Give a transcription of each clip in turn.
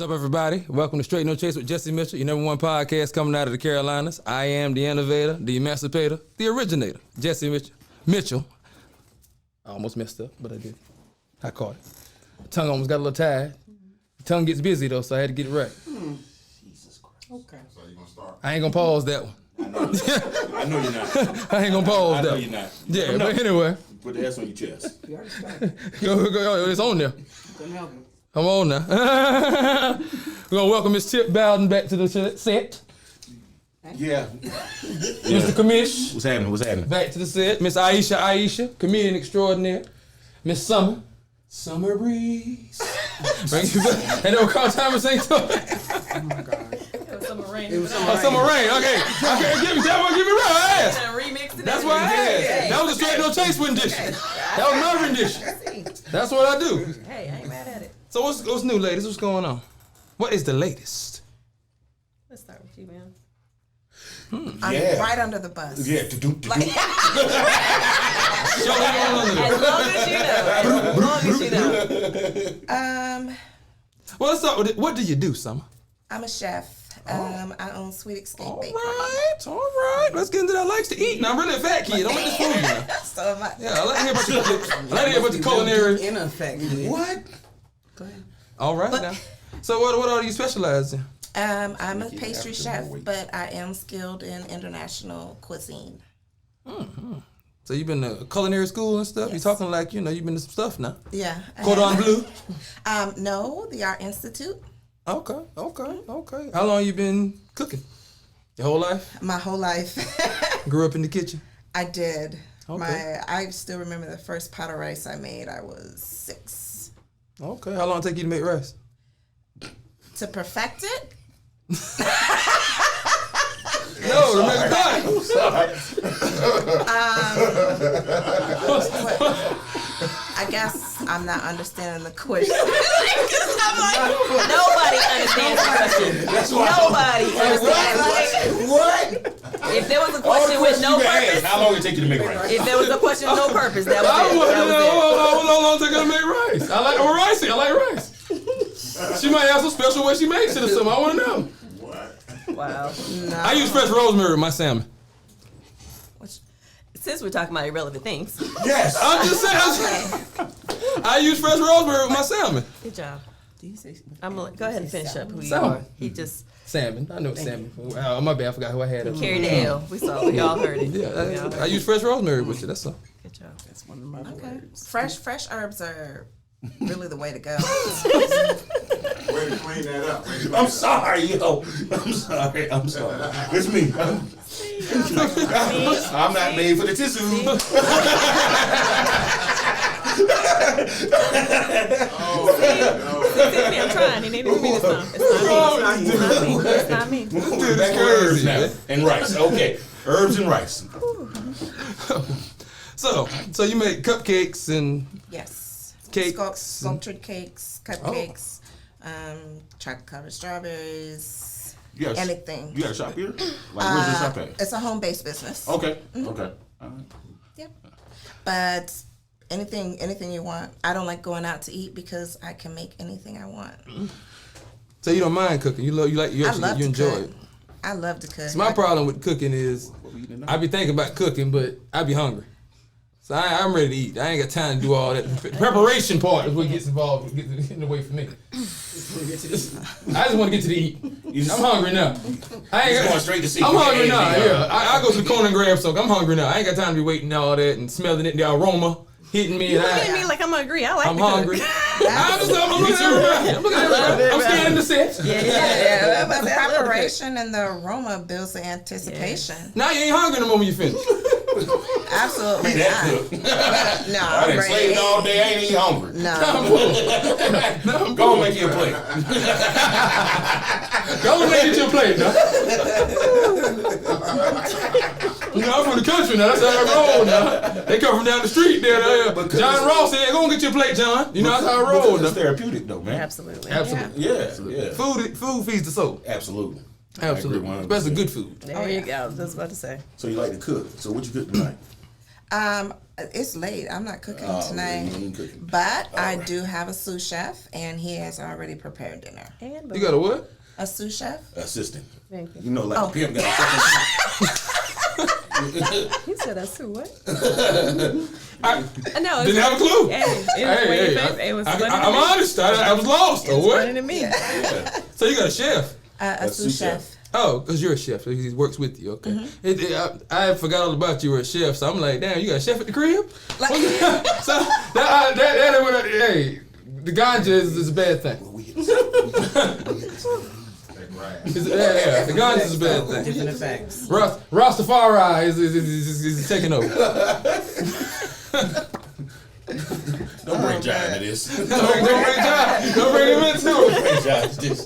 What's up, everybody? Welcome to Straight No Chase with Jesse Mitchell, your number one podcast coming out of the Carolinas. I am the innovator, the emancipator, the originator, Jesse Mitchell. I almost messed up, but I did. I caught it. Tongue almost got a little tired. Tongue gets busy, though, so I had to get it right. Jesus Christ. Okay. So you gonna start? I ain't gonna pause that one. I know you're not. I ain't gonna pause I that know one. you're not. Yeah, but anyway. Put the S on your chest. You already started. Go, it's on there. Couldn't help it. I'm on now. We're gonna welcome Miss Tip Bowden back to the set. Yeah. Mr. Commish. What's happening? What's happening? Back to the set. Miss Aisha, comedian extraordinaire. Miss Summer Breeze. And then we'll call time and sing to it. Oh my God. It was Summer Rain. Summer Rain. Okay. Give me right. I asked. Remix it. That's why I asked. That was a Straight No Chase rendition. That was my rendition. That's what I do. Hey, I ain't mad at it. So what's new, ladies? What's going on? What is the latest? Let's start with you, man. Yeah. Right under the bus. Yeah. Show me on under As long as you know. As long as you know. Well, let's start with it. What do you do, Summer? I'm a chef. I own Sweet Escape All Bakery. right. Let's get into that. I likes to eat. Now, I'm really a fat kid. Don't make this fool you now. So am I. Yeah, I like to hear about your culinary. In effect. What? Go ahead. All right now. So what all do you specialize in? I'm a pastry chef, but I am skilled in international cuisine. So you've been to culinary school and stuff? Yes. You're talking like, you've been to some stuff now. Yeah. Cordon bleu? No, the Art Institute. Okay. How long you been cooking? Your whole life? My whole life. Grew up in the kitchen? I did. Okay. I still remember the first pot of rice I made. I was 6. Okay. How long it take you to make rice? To perfect it, No, to make a pot. I'm sorry. I guess I'm not understanding the question. Nobody understands the question. That's why. Nobody understands the question. What? If there was a All the question with questions no you can ask. purpose, How long it take you to make rice? if there was a question with no purpose, that I was it. want to That know was how long it take her to make rice. I like rice. She might have some special way she makes it or something. I want to know. What? it. Wow. No. I use fresh rosemary with my salmon. Since we're talking about irrelevant things, Yes. I'm just saying. I use fresh rosemary with my salmon. good job. Do you say I'm gonna go ahead and finish up who you Salmon. are. He just Salmon. I know salmon. My bad. I forgot who I had. carried the L. We saw it. We all heard it. We all Yeah, heard I use fresh rosemary with you. That's all. Good job. that's one of my words? Fresh herbs are really the way to go. Way to clean that up. I'm sorry, yo. I'm sorry. It's me. I'm not made for the tissue. I'm trying. It ain't even me this time. It's not me. It's not me. Dude, Back it's to herbs crazy. now. And rice. Okay. Herbs and rice. So you make cupcakes and Yes. Cakes. Sculptured cakes, cupcakes, chocolate covered strawberries, You got anything. You got a shop here? Like, where's your shop at? It's a home-based business. Okay. Okay. All right. Yep. But anything you want. I don't like going out to eat because I can make anything I want. so you don't mind cooking. You I love to enjoy cook. it. I love to cook. So my problem with cooking is What we eating tonight? I be thinking about cooking, but I be hungry. So I'm ready to eat. I ain't got time to do all that. The preparation part is what gets involved, gets in the way for me. I just want to get to the eat. I'm hungry now. I ain't He's going straight to see. I'm hungry now. Yeah, I go to the corner and grab something. I'm hungry now. I ain't got time to be waiting all that and smelling it, the aroma hitting me. You And looking at me like I'm gonna agree. I like I'm to cook. hungry. I'm looking at everybody. I'm standing in the set. Yeah. But the preparation and the aroma builds the anticipation. Now you ain't hungry the moment you finish. Absolutely That not. good. No, I I'm done slaved ready. all day. I ain't even hungry. No. Go and make you a plate. Go and make it your plate now. I'm from the country now. That's how I roll now. They come from down the street there. John Ross said, "Go and get your plate, John." You know that's how I roll It's now. therapeutic though, man. Absolutely. Absolutely. Yeah. Food feeds the soul. Absolutely. Absolutely. I agree 100%. Especially good food. There you go. I was just about to say. So you like to cook. So what you cook tonight? It's late. I'm not cooking tonight. You ain't cooking. But I do have a sous chef, and he has already prepared dinner. And You got a what? A sous chef? Assistant. Thank you. You know, like Oh. the pimp got a fucking He said that's who what? I No, didn't have a clue. Hey, it was funny to I'm me. honest. I was lost. Or It's funny what? to me. So you got a chef? A sous chef. Oh, because you're a chef. So he works with you. Okay. I forgot all about you were a chef. So I'm like, damn, you got a chef at the crib? Like- So that ain't what hey, the ganja is a bad thing. Yeah, the ganja is a bad thing. Different effects. Rastafari is taking over. Don't bring John to this. Don't bring him into it. Bring John to this.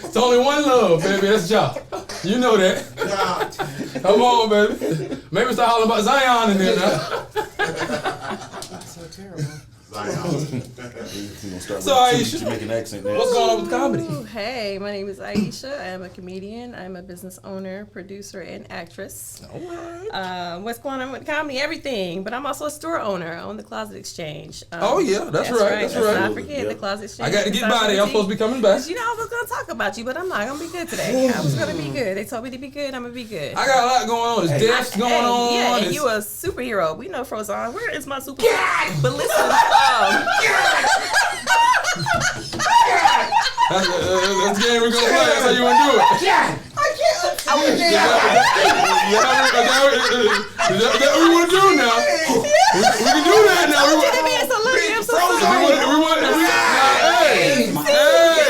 It's only one love, baby. That's Ja. You know that. Come on, baby. Maybe start hollering about Zion in there now. So terrible. So, Aisha, Jamaican accent there. what's going on with comedy? Ooh, hey, my name is Aisha. I am a comedian. I'm a business owner, producer, and actress. All right. What's going on with comedy? Everything. But I'm also a store owner. I own the Closet Exchange. Oh, yeah, that's right. That's Let's right. not forget Yeah. the Closet Exchange. I got to get by there. I'm supposed to be coming back. You know, I was going to talk about you, but I'm not going to be good today. I was going to be good. They told me to be good. I'm going to be good. I got a lot going on. There's deaths going on. Yeah, and It's- you a superhero. We know Frozone. Where is my superhero? But listen, That's the game we're going to play. That's how you want to do it. Is that what we want to do now? We can do that now. We want. I'm so sorry. Hey.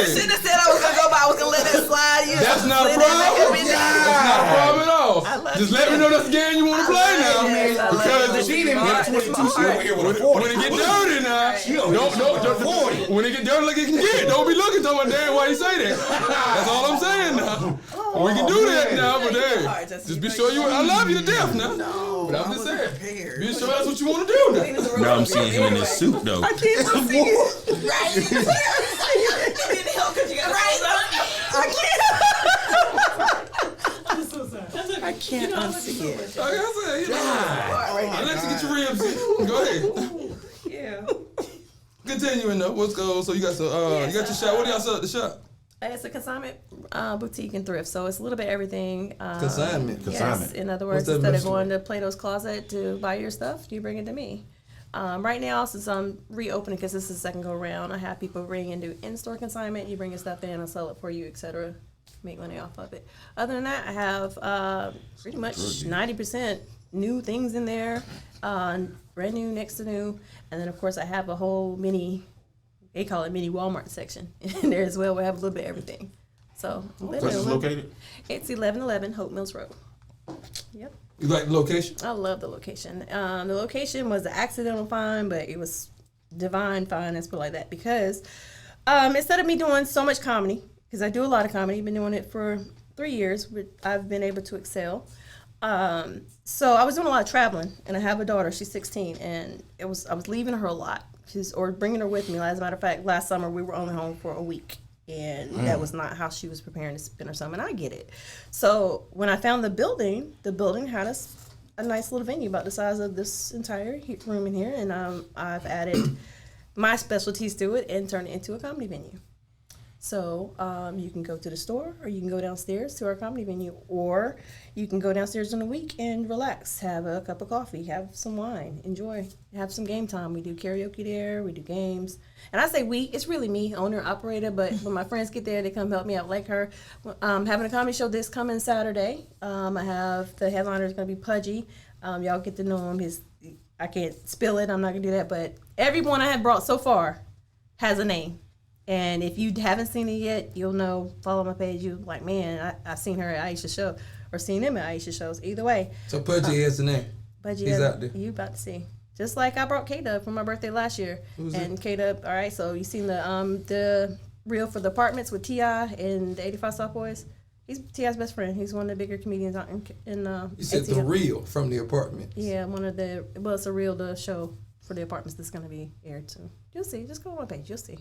Shouldn't have said I was gonna go by. I was gonna let it slide. You That's not a slid in like problem. everything. That's not a problem at all. love Just you. let me know that's the game you want to play now. Yes, I love Because it. She didn't get a 22. She over here with a 40. when it get dirty now, don't, when it get dirty like it can get, don't be looking to my damn why you say that. That's all I'm saying now. We can do that now, but hey, just be sure you. I love you to death now. But I'm just saying, be sure that's what you want to do now. Now I'm seeing him in his suit though. I can't see it. Right. You need help because you got I can't. I can't unsee it. Like I said, I let you get your ribs in. Go ahead. Yeah. Continuing though, what's going? So you got some, you got your shop. What do y'all sell at the shop? It's a consignment boutique and thrift, so it's a little bit everything. Consignment. Yes. In other words, What's that instead of mean? going to Plato's Closet to buy your stuff, you bring it to me. Right now, since I'm reopening, because this is the second go round, I have people bring and do in-store consignment. You bring your stuff in, I'll sell it for you, etc. Make money off of it. Other than that, I have pretty much 90% new things in there, brand new, next to new, and then of course I have a whole mini. They call it mini Walmart section in there as well. We have a little bit of everything. So Where's it located? It's 1111 Hope Mills Road. Yep. You like the location? I love the location. The location was an accidental find, but it was divine find, let's put it like that, because instead of me doing so much comedy, because I do a lot of comedy, been doing it for 3 years, but I've been able to excel. So I was doing a lot of traveling, and I have a daughter. She's 16, and I was leaving her a lot, or bringing her with me. As a matter of fact, last summer we were only home for a week, and that was not how she was preparing to spend her summer. And I get it. So when I found the building had a nice little venue about the size of this entire room in here, and I've added my specialties to it and turned it into a comedy venue. So you can go to the store, or you can go downstairs to our comedy venue, or you can go downstairs in the week and relax, have a cup of coffee, have some wine, enjoy, have some game time. We do karaoke there, we do games. And I say we, it's really me, owner, operator, but when my friends get there, they come help me out, like her. Having a comedy show this coming Saturday. I have the headliner is going to be Pudgy. Y'all get to know him. I can't spill it, I'm not going to do that, but everyone I have brought so far has a name. And if you haven't seen it yet, you'll know, follow my page, you like, man, I've seen her at Aisha's show, or seen him at Aisha's shows. Either way. So Pudgy has the name. Pudgy He's out there. You about to see. Just like I brought K-Dub for my birthday last year. Who's and K-Dub, all right, so you seen the reel for the apartments with T.I. and the 85 Soft Boys? He's T.I.'s best friend. He's one of the bigger comedians out in You said the ATL. reel from the apartment. Yeah, it's a reel, the show for the apartments that's going to be aired soon. You'll see. Just go on my page. You'll see.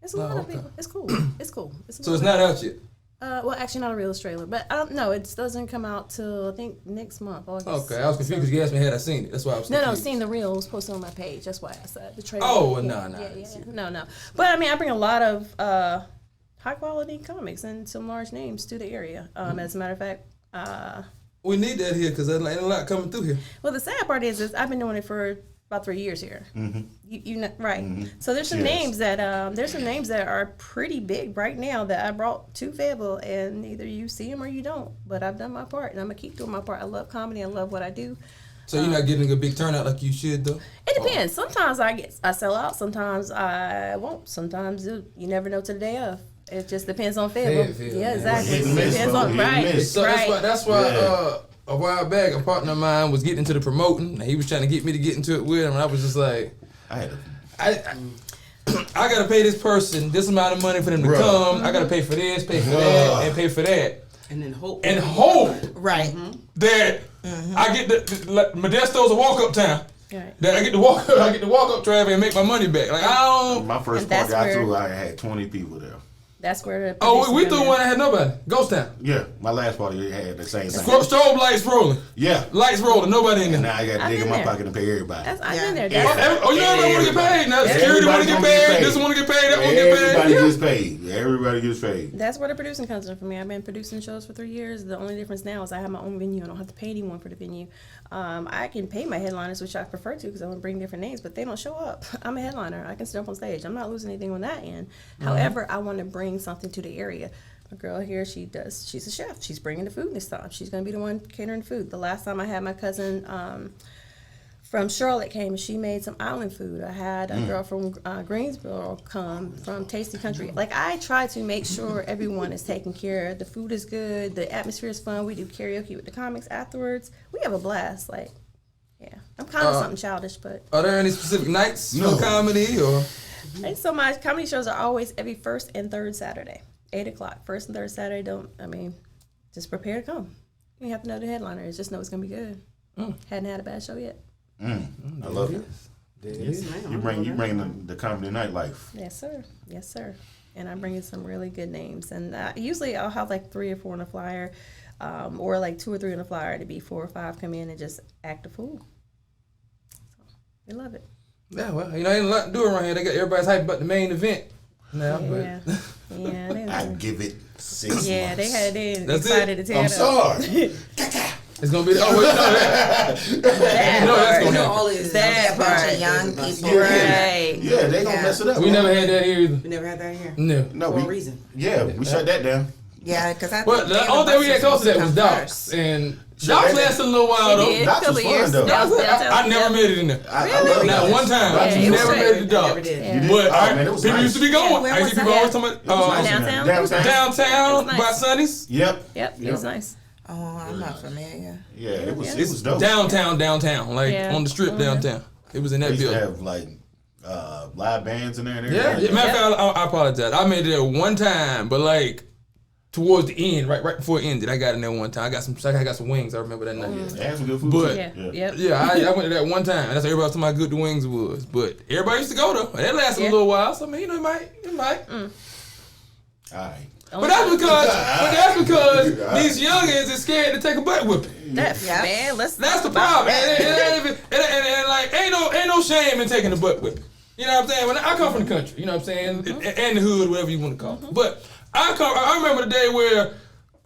It's a lot of okay. people. It's cool. It's cool. So it's not out yet. Well, actually, not a Reels trailer, but I don't know. It doesn't come out till I think next month, August. Okay, I was confused because you asked me had I seen it. That's why I was No, confused. seen the Reels posted on my page. That's why I said the trailer. Oh, yeah, no. No. But I mean, I bring a lot of high quality comics and some large names to the area. As a matter of fact, We need that here because there ain't a lot coming through here. well, the sad part is I've been doing it for about 3 years here. Mm-hmm. You know, right? So there's some Yes. names that are pretty big right now that I brought to Fayetteville, and either you see them or you don't. But I've done my part, and I'm gonna keep doing my part. I love comedy. I love what I do. So you're not getting a big turnout like you should, though? It depends. Sometimes I sell out. Sometimes I won't. Sometimes you never know till the day of. It just depends on Fayetteville. Fayettille, Yeah, man. exactly. Hit and miss, Depends bro. on Hit and right. miss. So Right. that's why Yeah. a while back, a partner of mine was getting into the promoting, and he was trying to get me to get into it with him, and I was just like, I had to. I gotta pay this person this amount of money for them to Bruh. come. I gotta pay for this, pay for that, and pay for that, And then hope. and hope Right. that I get the Modesto's a walk up town. Right. That I get to walk up traffic and make my money back. Like I don't. My first And park that's I where- threw, I had 20 people there. That's where the Oh, we producers threw come one in. that had nobody. Ghost town. Yeah, my last party had the same thing. Strobe lights rolling. Yeah. Lights rolling. Nobody in And there. now I got to I've dig in been my there. pocket and pay everybody. That's I've Yeah. been there. Yeah. That's, Oh, you know everybody want to get paid. Now security want to Everybody get gonna get paid. paid. This one want to get paid. That one get paid. Everybody Yeah. gets paid. Everybody gets paid. that's where the producing comes in for me. I've been producing shows for 3 years. The only difference now is I have my own venue. I don't have to pay anyone for the venue. I can pay my headliners, which I prefer to because I want to bring different names, but they don't show up. I'm a headliner. I can step on stage. I'm not losing anything on that end. However, I want to bring something to the area. A girl here, she's a chef. She's bringing the food this time. She's going to be the one catering food. The last time I had my cousin from Charlotte came, she made some island food. I had a girl from Greensboro come from Tasty Country. Like, I try to make sure everyone is taken care of. The food is good. The atmosphere is fun. We do karaoke with the comics afterwards. We have a blast. Like, yeah. I'm kind of something childish, but Are there any specific nights No. for comedy or? and so my comedy shows are always every first and third Saturday, 8 o'clock. First and third Saturday. Just prepare to come. You have to know the headliners. Just know it's gonna be good. Hadn't had a bad show yet. I love it. Yes, ma'am. You bring the comedy nightlife. Yes, sir. Yes, sir. And I'm bringing some really good names. And usually I'll have like 3 or 4 on a flyer, or like 2 or 3 on a flyer to be 4 or 5 come in and just act a fool. So, we love it. Yeah, well, ain't a lot to do around here. They got everybody's hyped about the main event now, Yeah. but Yeah. I give it 6 Yeah, months. they That's excited it. to tear I'm it up. sorry. it's gonna be. Oh, well, you know that. You know that's gonna happen. all is That A bunch part. of young people. Right. Yeah, they gonna Yeah. mess it up. We never had that here either. We never had that here. No. No, For a we reason. Yeah, we shut that down. Yeah, because I Well, think the Dave only thing we had and close to that Buster's was come Docs, first. and Sure, Docs that- lasted a little while It though. did. Docs Couple was fun, years. though. I never made it in there. I love Really? Not Docs. one time. Docs was Yeah, Never fun. made it to I Docs. never did. Yeah. You did? But Oh, man, it was people nice. used to be going. Yeah, where I used was to be that? always talking about It was nice. Downtown? Downtown. downtown It was by nice. Sonny's. Yep. Yep, it was nice. Oh, I'm not familiar. Yeah, it was Yeah. dope. Downtown, like Yeah. on the strip downtown. It was in They that used to building. have like live bands in there and Yeah, everything. matter of fact, I apologize. I made it there one time, but like towards the end, right before it ended, I got in there one time. I got some wings. I remember that night. They had some good food. But- too. Yeah. Yep. Yeah, I went to that one time, and that's how everybody was talking about how good the wings was. But everybody used to go though. That lasted Yeah. a little while, so I mean, it might. All right. But that's because these youngins is scared to take a butt whipping. That, Yeah. man, let's That's the talk about problem. that. And like, ain't no shame in taking a butt whipping. You know what I'm saying? When I come from the country, you know what I'm saying, and the hood, whatever you want to call it. But I remember the day where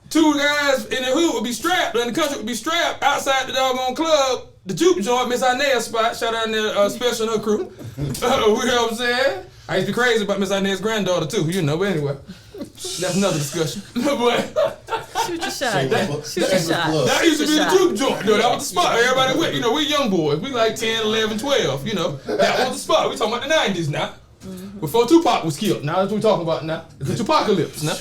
2 guys in the hood would be strapped, and the country would be strapped outside the doggone club, the juke joint, Miss Inez spot. Shout out there, Special and her crew. You know what I'm saying? I used to be crazy about Miss Inez's granddaughter too, you know. But anyway, that's another discussion. But Shoot your shot. Shameless Shoot your shot. plug. that used to be the Shot. juke joint. You know, that was the spot. Everybody went. You know, we young boys. We like 10, 11, 12. You know, that was the spot. We talking about the 90s now. Before Tupac was killed. Now that's what we talking about now. It's the Tupacalypse now.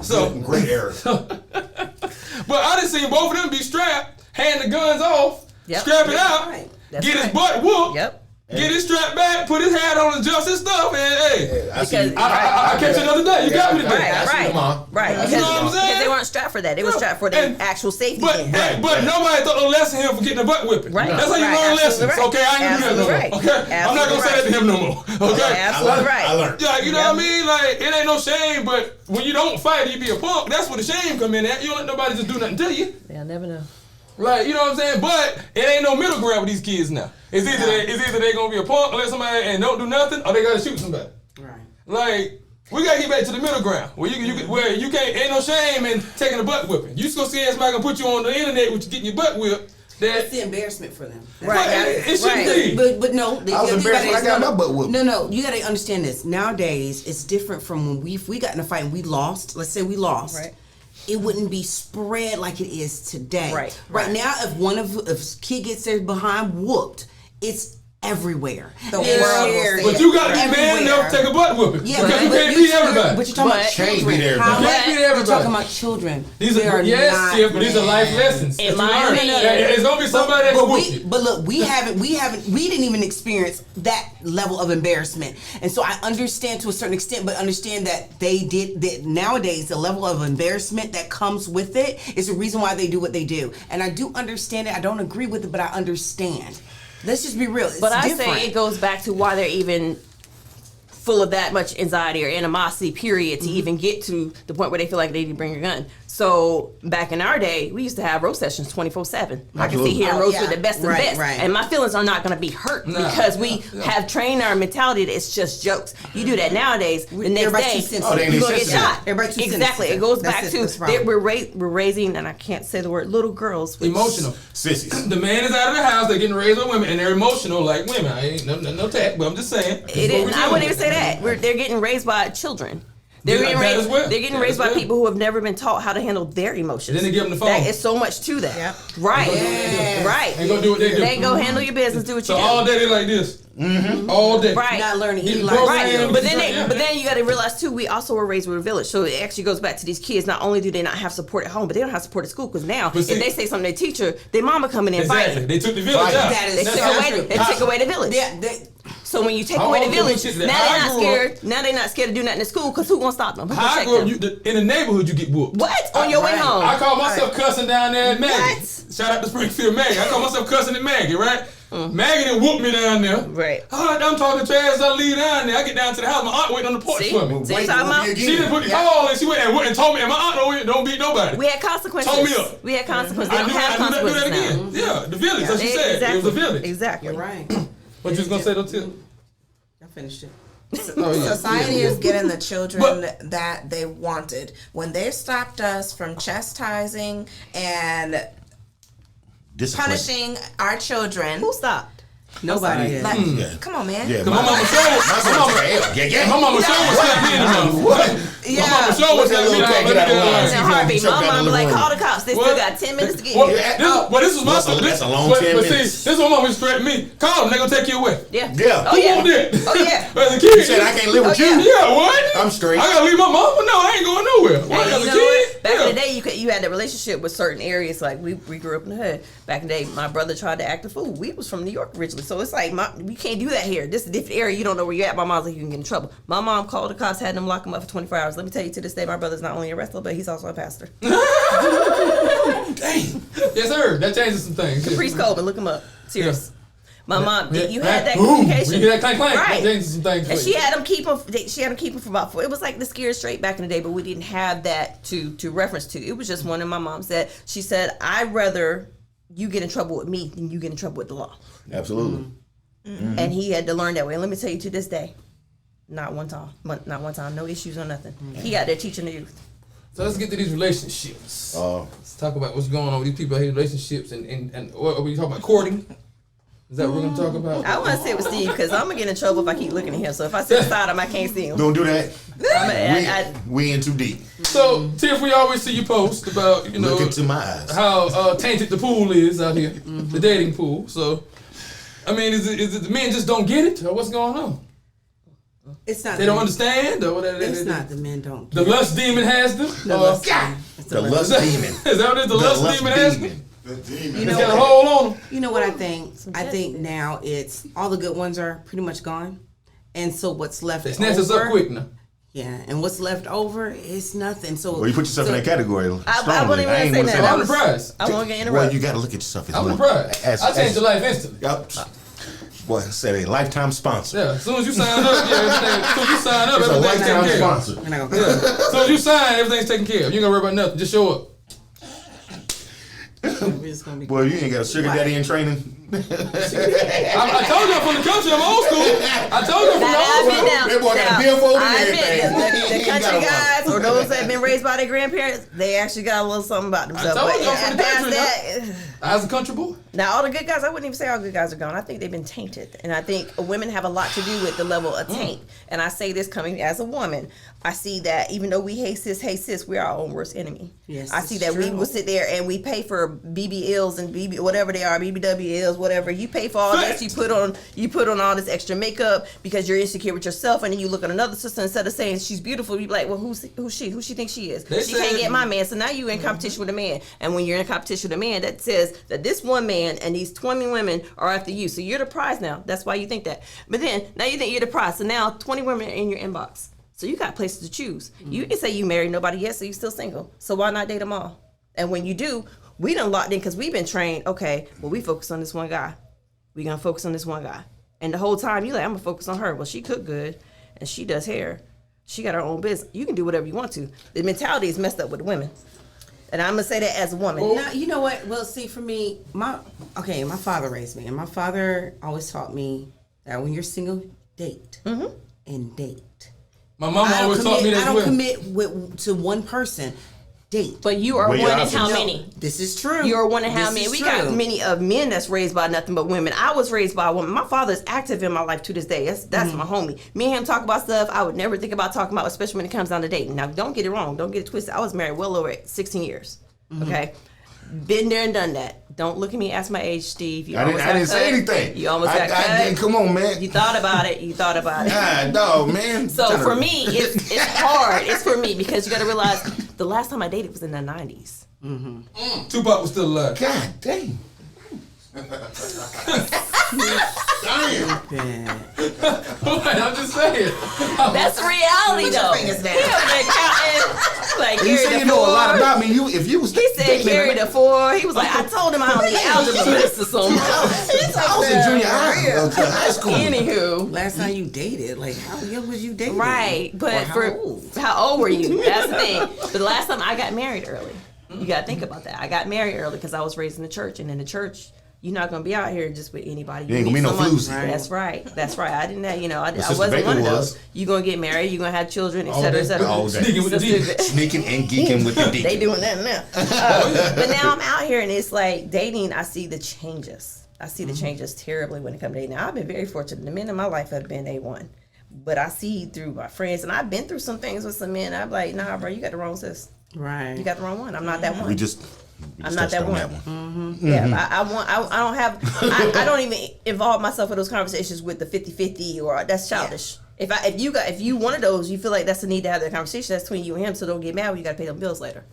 So, Great era. but I done seen both of them be strapped, hand the guns off, Yep. strap it out, Right. That's get his right. butt whooped, Yep. Get his strap back, put his hat on, adjust his stuff, and hey. I see. I catch you another day. You got me today. Right. You know what I'm saying? Because they weren't strapped for that. They were strapped for the actual safety. But nobody thought no lesson here for getting a butt whipping. Right. That's how you learn lessons. Right. Okay, I ain't gonna do that no more. Okay, I'm not gonna say that to him no more. Okay, Absolutely right. I learned. Yeah, you know what I mean? Like, it ain't no shame, but when you don't fight, you be a punk. That's where the shame come in at. You don't let nobody just do nothing to you. They'll never know. Like, you know what I'm saying? But it ain't no middle ground with these kids now. It's either they gonna be a punk and let somebody and don't do nothing, or they gotta shoot somebody. Right. Like, we gotta get back to the middle ground where you can't, ain't no shame in taking a butt whipping. You just gonna see somebody gonna put you on the internet with you getting your butt whipped. It's the embarrassment for them. Right. It shouldn't be. But no, I was embarrassed when I got my butt whooped. No, you gotta understand this. Nowadays, it's different from when we got in a fight and we lost. Let's say we lost. Right. It wouldn't be spread like it is today. Right. Now, if kid gets their behind whooped, it's everywhere. The world will see But it. you gotta be man enough to take a butt whooping. Yeah, because you but can't beat everybody. But you're talking about Can't children. beat everybody. How- You can't beat You're everybody. talking about children. These They are not Tiff, but these are life men. lessons. In that you my learn. opinion. It's gonna be somebody that can whoop you. But look, we didn't even experience that level of embarrassment, and so I understand to a certain extent, but understand that they did that nowadays. The level of embarrassment that comes with it is the reason why they do what they do, and I do understand it. I don't agree with it, but I understand. Let's just be real. It's But I different. say it goes back to why they're even full of that much anxiety or animosity, period, to even get to the point where they feel like they need to bring a gun. So back in our day, we used to have roast sessions 24/7. I can sit here and roast with the best of the best, and my feelings are not going to be hurt because we have trained our mentality that it's just jokes. You do that nowadays, the next Everybody's day too sensitive. you're going to get shot. Everybody's too Exactly. sensitive. It goes That's back it. to That's wrong. we're raising, and I can't say the word, little girls. Which, Emotional. Sissies. The man is out of the house. They're getting raised with women, and they're emotional like women. I ain't no tag, but I'm just saying. It is, I wouldn't even say that. They're getting raised by children. They're getting that raised. as well. They're getting That raised as by well. people who have never been taught how to handle their emotions. Then they give them the phone. That is so much to that. Yep. Right. Yes. Right. Ain't gonna do what they do. They go handle your business. Do what you So do. all day they like this. All day. Right. Not learning any Getting life programmed. skills. Right, but then you got to realize too, we also were raised with a village, so it actually goes back to these kids. Not only do they not have support at home, but they don't have support at school because now But see- if they say something to their teacher, their mama coming in Exactly. fighting. They took the village out. That is They so took away the village. Yeah, So when you take How away the old village, was this? now they're I not grew up- scared. Now they're not scared to do nothing in school because who gonna stop them? Who gonna How I check grew up, them? in the neighborhood you get whooped. What? On your way home? I call myself cussing down there at Maggie. What? Shout out to Springfield Maggie. I call myself cussing at Maggie, right? Maggie done whooped me down there. Right. I'm talking trash as I leave down there. I get down to the house. My aunt waiting on the porch See? for me. See what I'm talking about? She didn't put the call and she went and told me, and my aunt don't beat nobody. We had consequences. Told me up. We had consequences. They I don't knew have not do consequences that now. again. Yeah, the village. That's what she said. Exactly. It was a village. Exactly. You're right. What you was gonna say though, Tip? I finished it. Oh, yeah. Society Yeah. is getting the children that they wanted. When they stopped us from chastising and punishing our children, Who stopped? Nobody is. like, Yeah. come on, man. Yeah, My mama showed. My My mama showed was slapped me in the mouth. Yeah. My mama showed was slapped me in the mouth. Let me get In it a out. heartbeat. My mom was like, call the cops. They still What? got 10 minutes to get Well, here. this was my That's a long but, 10 but minutes. see, this is what mama was threatening me. Call them, they gonna take you away. Yeah. Yeah. Oh, Who yeah. want that? Oh, yeah. As a kid. You said I can't live with Oh, you. Yeah, what? I'm straight. I gotta leave my mama? No, I ain't going nowhere. What, Hey, as you a know kid? what? Back Yeah. in the day, you had that relationship with certain areas. Like we grew up in the hood. Back in the day, my brother tried to act a fool. We was from New York originally, so it's like we can't do that here. This is a different area. You don't know where you're at. My mom's like, you can get in trouble. My mom called the cops, had them lock him up for 24 hours. Let me tell you, to this day, my brother's not only a wrestler, but he's also a pastor. Dang. Yes, sir. That changes some things. Priest Coleman, look him up. Serious. My mom, Yeah. you had that Boom. communication. You get that clank, Right. That changes some things. And for she you. had him keep him. She had him keep him for about 4. It was like the Scared Straight back in the day, but we didn't have that to reference to. It was just one of my mom said. She said, "I'd rather you get in trouble with me than you get in trouble with the law." Absolutely. And he had to learn that way. And let me tell you, to this day, not one time, no issues or nothing. He out there teaching the youth. So let's get to these relationships. Let's talk about what's going on with these people out here in relationships and what are we talking about? Courting? Is that what we're gonna talk about? I want to sit with Steve because I'm gonna get in trouble if I keep looking at him. So if I sit beside him, I can't see him. Don't do that. I We in too deep. So, Tiff, we always see you post about, you know, Look into my eyes. how tainted the pool is out here, the dating pool. So, I mean, is it the men just don't get it, or what's going on? It's not. They don't understand, or what? It's not the men don't. The lust demon has them. The lust demon. The lust demon. Is that what it is? The lust demon has them. You It's got a hole on them. You know what I think? I think now it's all the good ones are pretty much gone, and so what's left They snatch us up quick now. Yeah, and what's left over is nothing. So Well, you put yourself in that category. I wouldn't even ain't say wanna that. I'm surprised. I won't get Well, interrupted. you got to look at yourself as I'm one. surprised. I changed your life instantly. Yep. Boy, I said a lifetime sponsor. Yeah, as soon as you sign up, as soon as you sign up, It's a everything's taken lifetime care of. sponsor. we're not gonna Yeah. As soon as you sign, everything's taken care of. You ain't gonna worry about nothing. Just show up. we're just gonna be Boy, you ain't got a sugar daddy in training. I told you I'm from the country. I'm old school. I told you I'm from the I've old been school. down. That boy got a billfold and everything. The country guys or those that have been raised by their grandparents, they actually got a little something about themselves. told But you I'm from the past country, that, I was a country boy. now all the good guys, I wouldn't even say all good guys are gone. I think they've been tainted, and I think women have a lot to do with the level of taint. And I say this coming as a woman, I see that even though we hate sis, we're our own worst enemy. Yes, I see it's that we true. will sit there and we pay for BBLs and BB whatever they are, BBWLs, whatever. You pay for all this. You put on all this extra makeup because you're insecure with yourself, and then you look at another sister instead of saying she's beautiful, you be like, well, who's she? Who she thinks she is? They She can't said- get my man. So now you're in competition with a man, and when you're in competition with a man, that says that this one man and these 20 women are after you. So you're the prize now. That's why you think that. But then now you think you're the prize. So now 20 women are in your inbox. So you got places to choose. You can say you married nobody yet, so you still single. So why not date them all? And when you do, we done locked in because we've been trained. Okay, well we focus on this one guy. We gonna focus on this one guy. And the whole time you like, I'm gonna focus on her. Well, she cook good, and she does hair. She got her own business. You can do whatever you want to. The mentality is messed up with the women. And I'm gonna say that as a woman. Now, you know what? Well, see, for me, my father raised me, and my father always taught me that when you're single, date and date. My mama always taught me that I as don't well. commit to one person. Date. But you are Well, one yeah, in how no. many? This is true. You're one in how This many? is We true. got many of men that's raised by nothing but women. I was raised by a woman. My father's active in my life to this day. That's my homie. Me and him talk about stuff I would never think about talking about, especially when it comes down to dating. Now, don't get it wrong. Don't get it twisted. I was married well over 16 years. Okay? Been there and done that. Don't look at me, ask my age, Steve. You I almost got didn't say cut. anything. You almost got cut. I didn't. Come on, man. You thought about it. You thought about it. God, dog, man. So for me, it's hard. It's for me because you got to realize the last time I dated was in the 90s. Tupac was still alive. God dang. Damn. Yeah. I'm just saying. That's reality, Put your though. fingers down. He up there counting, like, You carry say the you know a lot four. about me. If you was He said carry the four. He was like, I told him I don't need algebra master so much. I was in junior high school. Anywho. Last time you dated, like how young was you dating? Right, but Or how for old? how old were you? That's the thing. But the last time I got married early, you got to think about that. I got married early because I was raised in the church, and in the church, you're not gonna be out here just with anybody. You ain't gonna be no someone- floozy. That's right. That's right. I didn't have, I Sister wasn't Baker one of was. those. You gonna get married. You gonna have children, et All cetera, et day. cetera. All day. Sneaking with the So D. stupid. Sneaking and geeking with the deacon. They doing that now. But now I'm out here and it's like dating. I see the changes. I see the changes terribly when it comes to dating. Now I've been very fortunate. The men in my life have been A1. But I see through my friends, and I've been through some things with some men. I'm like, nah, bro, you got the wrong sis. Right. You got the wrong one. I'm not that one. We just I'm not touched that on one. Yeah, I don't even involve myself in those conversations with the 50-50 or that's childish. If you one of those, you feel like that's the need to have that conversation. That's between you and him. So don't get mad when you got to pay them bills later.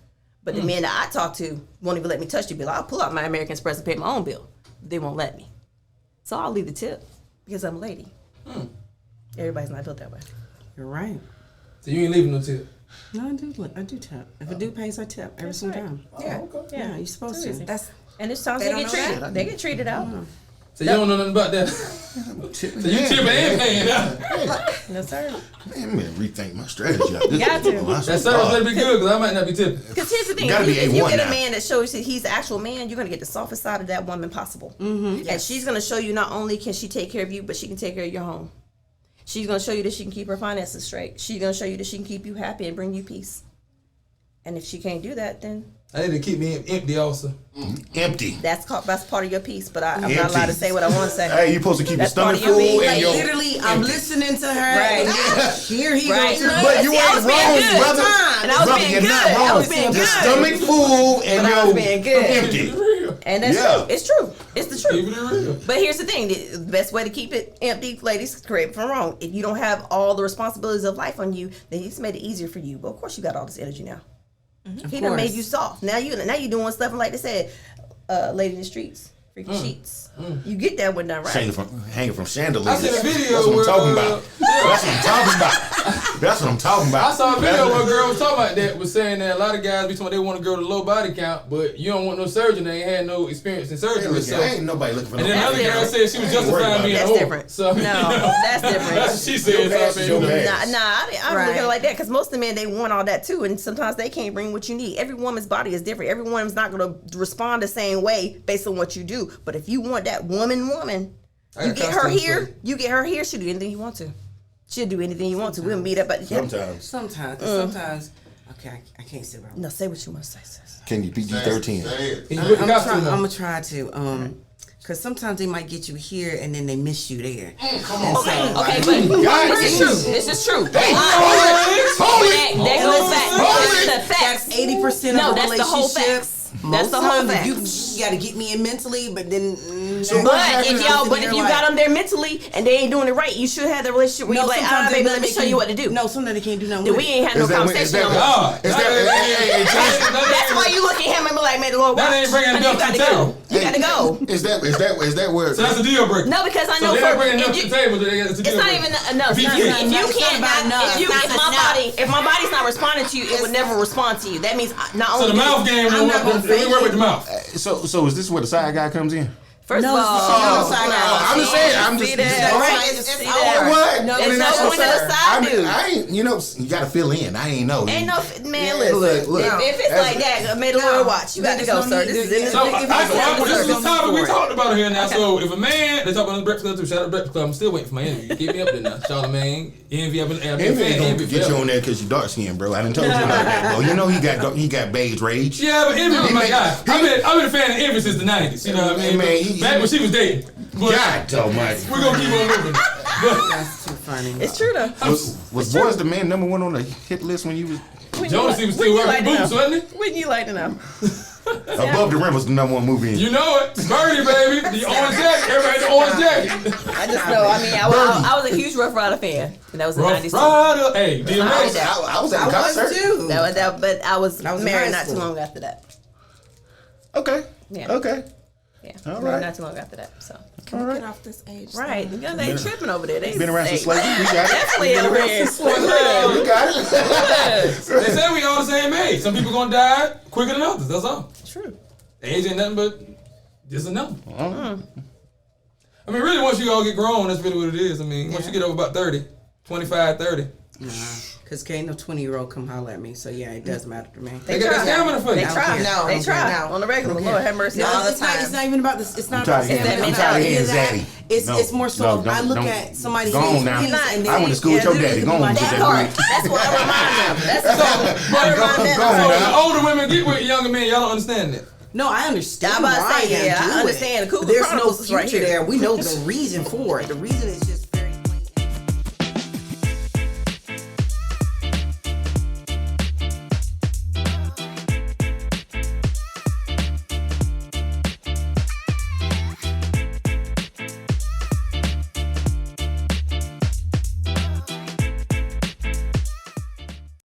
But the men that I talk to won't even let me touch the bill. I'll pull out my American Express and pay my own bill. They won't let me. So I'll leave the tip because I'm a lady. Everybody's not built that way. You're right. So you ain't leaving no tip. No, I do tip. If a dude pays, I tip every single time. Yeah, Yeah, you're supposed to. That's And it's times They they don't get know treated. that. They get treated out. So you don't know nothing about that. So you tipping and paying. No sir. Man, I'm gonna rethink my strategy. Got to. Oh, I That swear service to God. better be good because I might not be tipping. Because here's the thing: Gotta be if you A1 get a now. man that shows that he's the actual man, you're gonna get the softest side of that woman possible. And she's gonna show you not only can she take care of you, but she can take care of your home. She's gonna show you that she can keep her finances straight. She's gonna show you that she can keep you happy and bring you peace. And if she can't do that, then I need to keep me empty also. Empty. that's part of your peace. But I'm not Empty. allowed to say what I want to say. Hey, you supposed to keep That's your part stomach of your full being. and Like your literally, I'm listening to her. Right. And then here he Right. goes. But you See, I ain't was being wrong, good. brother. And I was Brother, being you're good. not I wrong. was being Your good. stomach full and But I was your being good. empty. And that's Yeah. true. It's true. It's the Keep truth. it real. But here's the thing: the best way to keep it empty, ladies, correct me if I'm wrong. If you don't have all the responsibilities of life on you, then he's made it easier for you. But of course, you got all this energy now. He done made you soft. Now you doing stuff and like they said. Lady in the Streets, Freaky Sheets. You get that one done right. Hanging from chandeliers. I seen a video That's what where, I'm talking about. That's what I'm talking about. That's what I'm talking about. I saw a video where a girl was talking about that, was saying that a lot of guys be talking they want a girl with a low body count, but you don't want no surgeon that ain't had no experience in surgery. Hey, So. ain't nobody looking for And no. then another girl said she was justifying being a That's whore. different. So, I mean, No, you know, that's different. That's what she said. Your ass is your ass. I don't look at it Right. like that because most of the men, they want all that too, and sometimes they can't bring what you need. Every woman's body is different. Every woman's not going to respond the same way based on what you do. But if you want that woman, I you got get her costumes here. for you. You get her here. She'll do anything you want to. She'll do anything you want to. We'll meet up at the Sometimes. Okay, I can't sit around. No, say what you want to say, sis. Can you PG-13? And you put the costume on. I'm gonna try to, cause sometimes they might get you here and then they miss you there. Okay, but God, this is true. This is true. Holy! That goes back. That's the facts. That's 80% No, of a that's the whole relationship. facts. That's Most the whole times, if facts. you gotta get me in mentally, but then. But if you got them there mentally and they ain't doing it right, you should have the relationship where you're like, baby, let me show you what to do. No, sometimes they can't do nothing. Then with we it. ain't had no Is that- conversation is that- no more. Oh, Is that? That's why you look at him and be like, man, the Lord, That watch. ain't bringing Honey, enough to the table. You gotta go. Is that where? So that's a deal breaker. No, because I So know they're not bringing enough to if the table. It's it's not even enough. If you If can't- you It's not can't, about enough. if my body's not responding to you, it would never respond to you. That means not So only the mouth game, I'm not gonna we fake work it. with the mouth. So is this where the side guy comes in? First No, of it's all, not side guy. I'm just saying. I'm just. See that? Right, It's it's See all that? what? No, I mean, it's that's not what one I'm of saying. the side I mean, dudes. I ain't. You got to fill in. I ain't know. ain't no man. Yeah, Listen, look. if it's like that, may the Lord watch. You got to go, sir. This is in So the this is the topic we for it. talked about here now. So if a man, they talk about the Breakfast Club too. Shout out to Breakfast Club. I'm still waiting for my envy. Keep me up there now, Charlamagne. Envy, I've been a Envy fan. gonna Envy get you forever. on there because you dark skinned, bro. I done told you about that, bro. You know he got beige rage. Yeah, but Envy was my made- guy. I've been a fan of Envy since the '90s. You know what I mean? Man, Back when she was dating. But God almighty. we're gonna keep on moving. But That's too funny. It's true though. Was Boys the Man #1 on the hit list when you was Jodeci was still wearing boots, wasn't he? Wouldn't you like to know? Above the Rim was the #1 movie? In. You know it. Birdie, baby. The orange jacket. Everybody had the orange jacket. I just know. I mean, I was a huge Rough Rider fan, and that was in Rough '92. Rider. Hey, I DMX. was there. I was at the concert. too. But I was That was in married high not too school. long after that. Okay. Yeah. Okay. Yeah, All married right. not too long after that. So Can we get off this age? right, you know, they tripping over there. They Been around since slavery. We got it. definitely in the red. We got it. They say we all the same age. Some people gonna die quicker than others. That's all. True. Age ain't nothing but just a number. I mean, really, once you all get grown, that's really what it is. I mean, once you get over about 30, 25, 30, Because can't no 20-year-old come holler at me. So yeah, it does matter to me. they got that stamina for They you. try. No, They try no. on the regular. Lord have mercy. No, all the it's not. time. It's not even about this. It's not I'm about tired of stamina. hearing- I'm tired of Any hearing of that. Zaddy. It's more so. No, I look don't. at somebody. Go on now. and then I went to school with your daddy. Go on with That that part. dude. That's what I remind them. That's what I remind them. Go on So now. the older women get with younger men, y'all don't understand that. No, I understand. I'm about to why say, yeah, I do understand. it. The Cougar But there's no Chronicles is future right here. there. We know the reason for it. The reason is just.